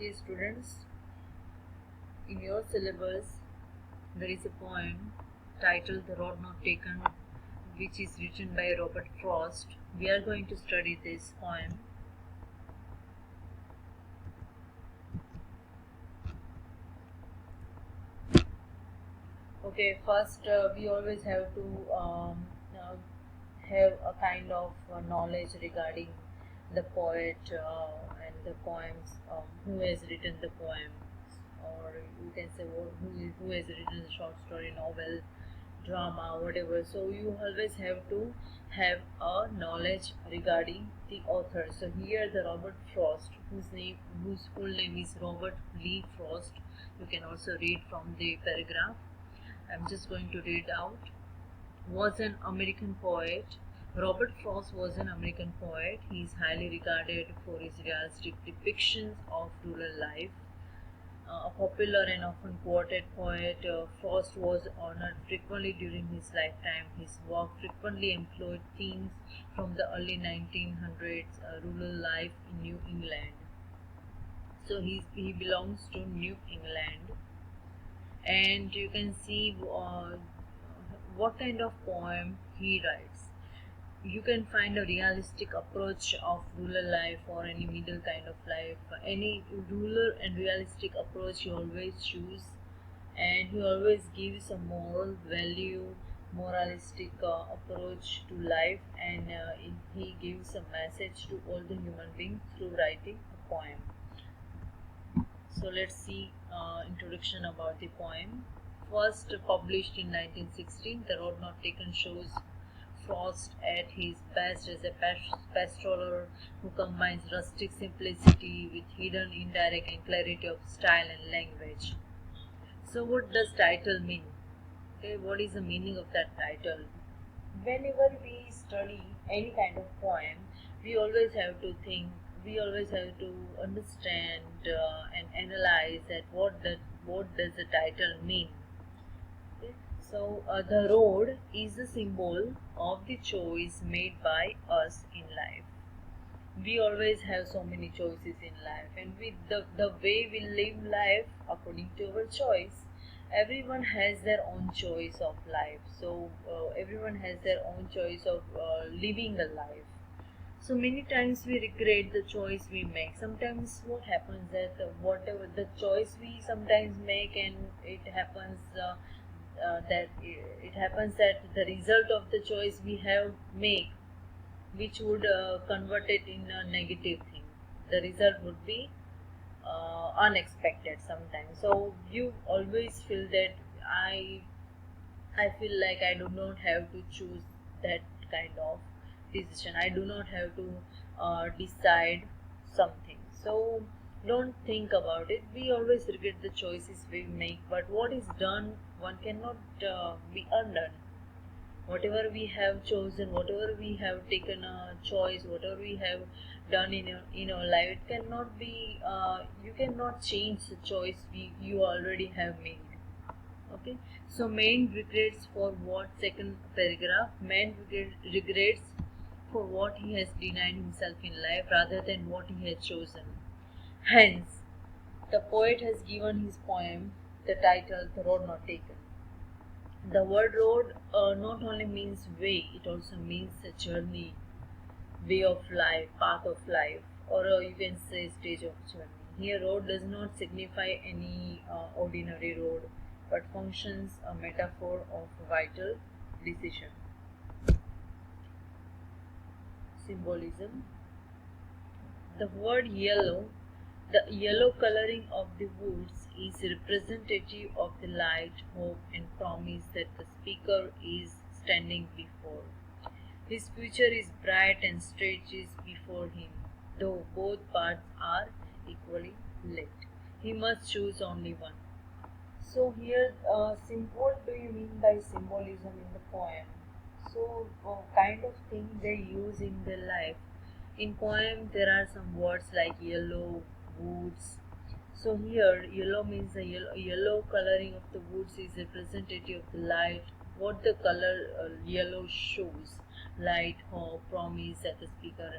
Dear students, in your syllabus there is a poem titled The Road Not Taken, which is written by Robert Frost. We are going to study this poem. Okay, first we always have to have a kind of knowledge regarding the poet and the poems, who has written the poem, or you can say who has written the short story, novel, drama, whatever. So you always have to have a knowledge regarding the author. So here the Robert Frost, whose full name is Robert Lee Frost. You can also read from the paragraph. I'm just going to read out. Was an American poet. Robert Frost was an American poet. He is highly regarded for his realistic depictions of rural life. A popular and often quoted poet, Frost was honored frequently during his lifetime. His work frequently employed themes from the early 1900s rural life in New England. So he belongs to New England, and you can see what kind of poem he writes. You can find a realistic approach of rural life or any middle kind of life. Any rural and realistic approach he always choose, and he always gives a moral value, moralistic approach to life, and he gives a message to all the human beings through writing a poem. So let's see introduction about the poem. First published in 1916, The Road Not Taken shows Frost at his best as a pastoral who combines rustic simplicity with hidden indirect and clarity of style and language. So what does title mean? Okay, what is the meaning of that title? Whenever we study any kind of poem, we always have to think, we always have to understand and analyze that what does the title mean. Okay? So the road is the symbol of the choice made by us in life. We always have so many choices in life, and with the way we live life according to our choice. Everyone has their own choice of life, so everyone has their own choice of living a life. So many times we regret the choice we make. Sometimes what happens that whatever the choice we sometimes make, and it happens it happens that the result of the choice we have make, which would convert it in a negative thing. The result would be unexpected sometimes. So you always feel that I feel like I do not have to choose that kind of decision. I do not have to decide something. So don't think about it. We always regret the choices we make, but what is done, one cannot be undone. Whatever we have chosen, whatever we have taken a choice, whatever we have done in our life, it cannot be. You cannot change the choice you already have made. Okay, so man regrets for what? Second paragraph. Man regrets for what he has denied himself in life rather than what he has chosen. Hence, the poet has given his poem the title The Road Not Taken. The word road not only means way, it also means a journey, way of life, path of life, or you can say stage of journey. Here, road does not signify any ordinary road, but functions a metaphor of vital decision. Symbolism. The word yellow, the yellow coloring of the woods, is representative of the light, hope, and promise that the speaker is standing before. His future is bright and stretches before him, though both paths are equally lit. He must choose only one. So here, what do you mean by symbolism in the poem? So, kind of thing they use in their life. In poem, there are some words like yellow, woods. So here, yellow means the yellow coloring of the woods is representative of the light. What the color yellow shows, light, hope, promise that the speaker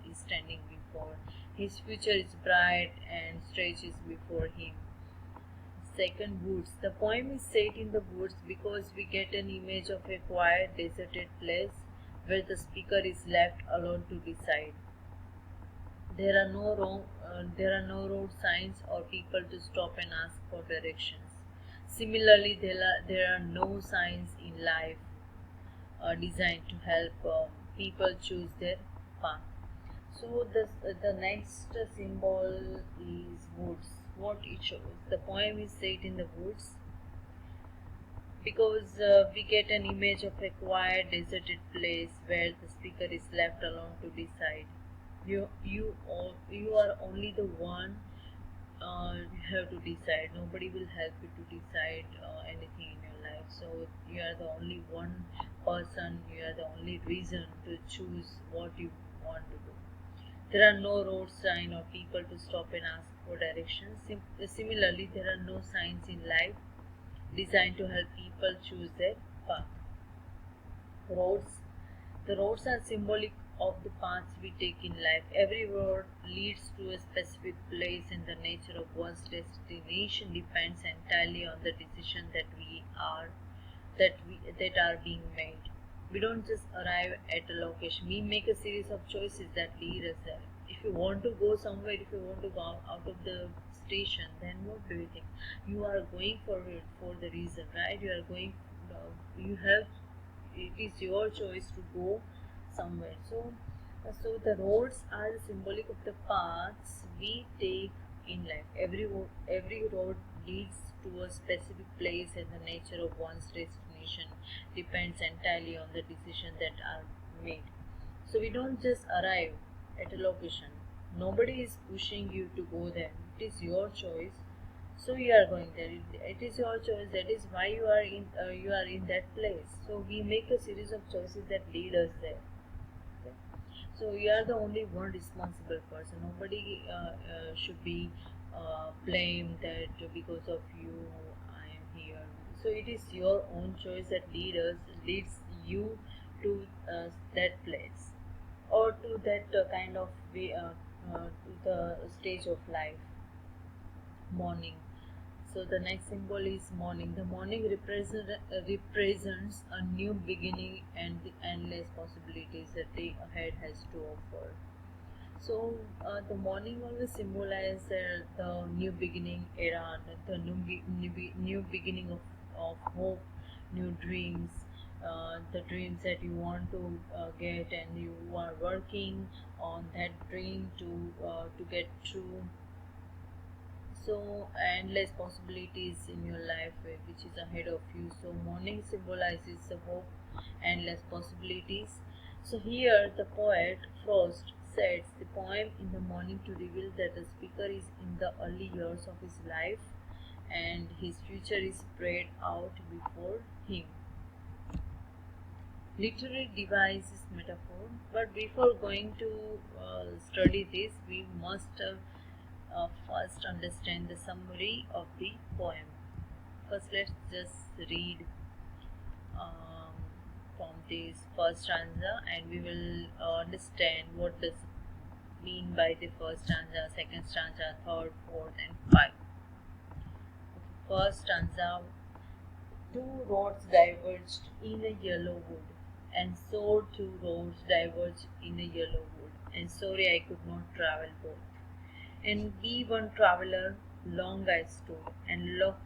is standing before. His future is bright and stretches before him. Second, woods. The poem is set in the woods because we get an image of a quiet, deserted place where the speaker is left alone to decide. There are no road signs or people to stop and ask for directions. Similarly, there are no signs in life designed to help people choose their path. So the next symbol is woods. What it shows, the poem is set in the woods because we get an image of a quiet, deserted place where the speaker is left alone to decide. You are only the one. You have to decide. Nobody will help you to decide anything in your life. So you are the only one person. You are the only reason to choose what you want to do. There are no road sign or people to stop and ask for directions. Similarly, there are no signs in life designed to help people choose their path. Roads. The roads are symbolic of the paths we take in life. Every road leads to a specific place, and the nature of one's destination depends entirely on the decision that are being made. We don't just arrive at a location. We make a series of choices that lead us there. If you want to go somewhere, if you want to go out of the station, then what do you think? You are going for it for the reason, right? You are going. You have. It is your choice to go somewhere. So the roads are symbolic of the paths we take in life. Every road leads to a specific place, and the nature of one's destination depends entirely on the decision that are made. So we don't just arrive at a location. Nobody is pushing you to go there. It is your choice. So you are going there. It is your choice. That is why you are in that place. So we make a series of choices that lead us there. Okay? So you are the only one responsible person. Nobody should be blamed that because of you I am here. So it is your own choice that leads you to that place or to that kind of way to the stage of life. Morning. So the next symbol is morning. The morning represents a new beginning and the endless possibilities the day ahead has to offer. So the morning always symbolizes the new beginning era, the new beginning of hope, new dreams, the dreams that you want to get, and you are working on that dream to get through. So endless possibilities in your life which is ahead of you. So morning symbolizes the hope, endless possibilities. So here the poet Frost sets the poem in the morning to reveal that the speaker is in the early years of his life and his future is spread out before him. Literary device is metaphor, but before going to study this we must first understand the summary of the poem. First, let's just read um, from this first stanza, and we will understand what does it mean by the first stanza, second stanza, third, fourth, and fifth. First stanza: two roads diverged in a yellow wood, and so two roads diverged in a yellow wood, and sorry I could not travel both. And be one traveller, long I stood, and looked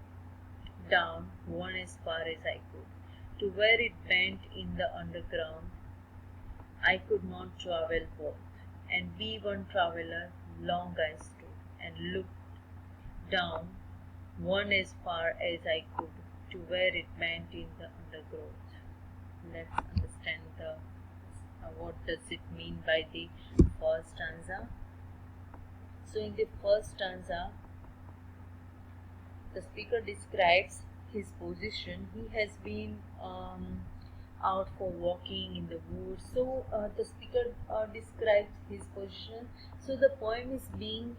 down one as far as I could, to where it bent in the underground. I could not travel both. And be one traveller, long I stood, and looked down one as far as I could, to where it bent in the undergrowth. Let's understand what does it mean by the first stanza. So in the first stanza, the speaker describes his position. He has been out for walking in the woods. So the speaker describes his position. So the poem is being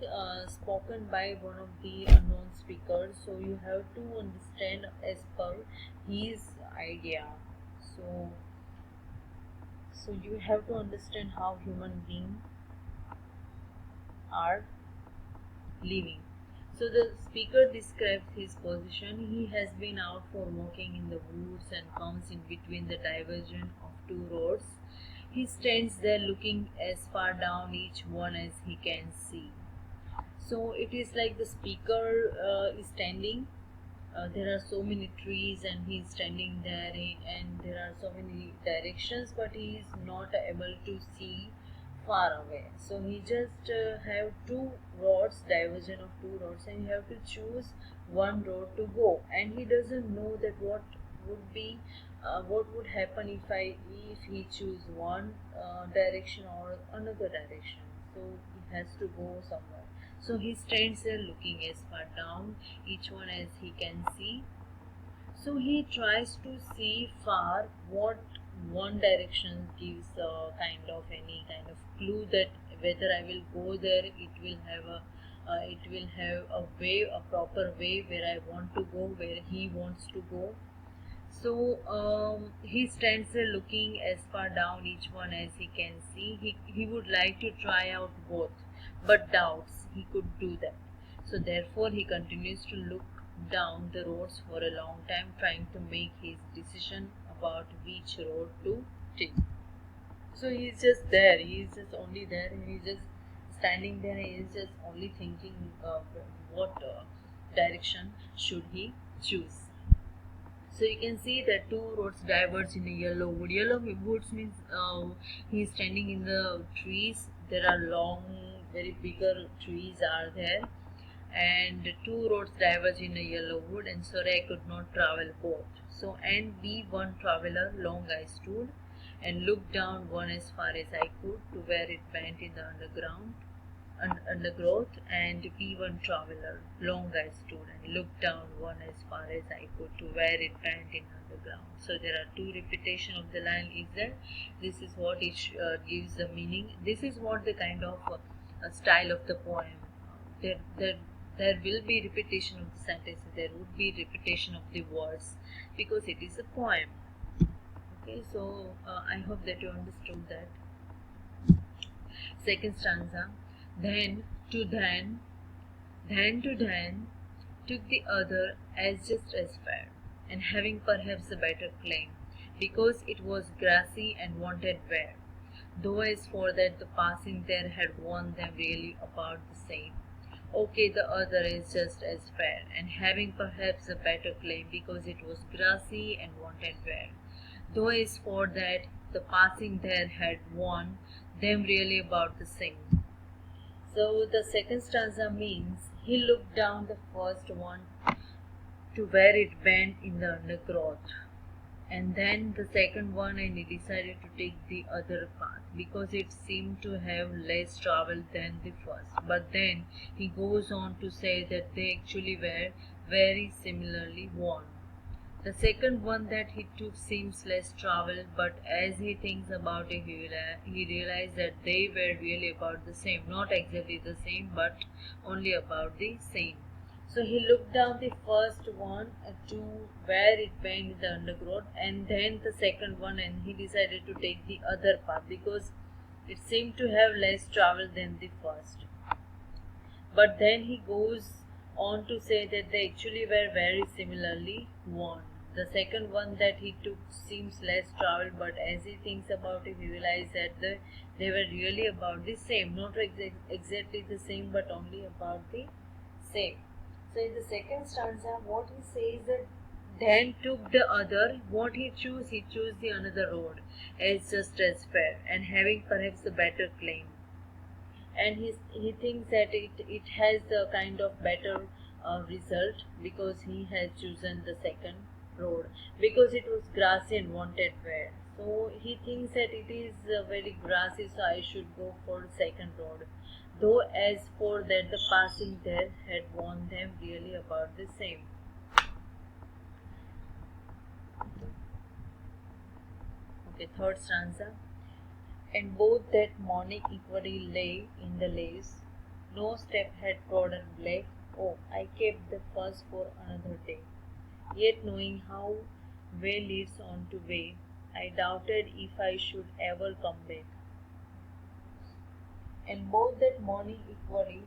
spoken by one of the unknown speakers. So you have to understand as per his idea. So you have to understand how human being are leaving. So the speaker describes his position. He has been out for walking in the woods and comes in between the divergence of two roads. He stands there looking as far down each one as he can see. So it is like the speaker is standing. There are so many trees and he is standing there, and there are so many directions, but he is not able to see far away. So he just have two roads, diversion of two roads, and you have to choose one road to go, and he doesn't know that what would happen if he choose one direction or another direction. So he has to go somewhere. So he stands there looking as far down each one as he can see. So he tries to see far what one direction gives any kind of clue that whether I will go there, it will have a way, a proper way where I want to go, where he wants to go. So he stands there looking as far down each one as he can see. He would like to try out both, but doubts he could do that. So therefore he continues to look down the roads for a long time, trying to make his decision about which road to take. So he's just there. He's just only there, and he's just standing there. And he's just only thinking what direction should he choose. So you can see that two roads diverge in a yellow wood. Yellow woods means he is standing in the trees. There are long, very bigger trees are there, and two roads diverge in a yellow wood, and sorry I could not travel both. So and we one traveler, long I stood, and looked down one as far as I could to where it went in the undergrowth, and we one traveler, long I stood and looked down one as far as I could to where it went in underground. So there are two repetition of the line is there. This is what it gives the meaning. This is what the kind of style of the poem. There will be repetition of the sentences. There would be repetition of the words because it is a poem. Okay, so I hope that you understood that. Second stanza. Then to then to then, took the other as just as fair, and having perhaps a better claim, because it was grassy and wanted wear, though as for that the passing there had won them really about the same. Okay, the other is just as fair, and having perhaps a better claim, because it was grassy and wanted wear, though as for that the passing there had won them really about the same. So the second stanza means he looked down the first one to where it went in the undergrowth, and then the second one, and he decided to take the other path because it seemed to have less travel than the first. But then he goes on to say that they actually were very similarly worn. The second one that he took seems less traveled, but as he thinks about it, he realized that they were really about the same, not exactly the same, but only about the same. So he looked down the first one to where it went in the undergrowth, and then the second one, and he decided to take the other path because it seemed to have less travel than the first. But then he goes on to say that they actually were very similarly worn. The second one that he took seems less traveled, but as he thinks about it, he realizes that they were really about the same, not exactly the same, but only about the same. So in the second stanza, what he says that then took the other, what he chose the another road, as just as fair, and having perhaps a better claim. And he thinks that it has a kind of better result because he has chosen the second road because it was grassy and wanted wear. So he thinks that it is very grassy, so I should go for second road. Though as for that the passing there had won them really about the same. Okay, third stanza. And both that morning equally lay in the lace. No step had trodden black. Oh, I kept the first for another day. Yet knowing how way leads on to way, I doubted if I should ever come back. and both that morning equally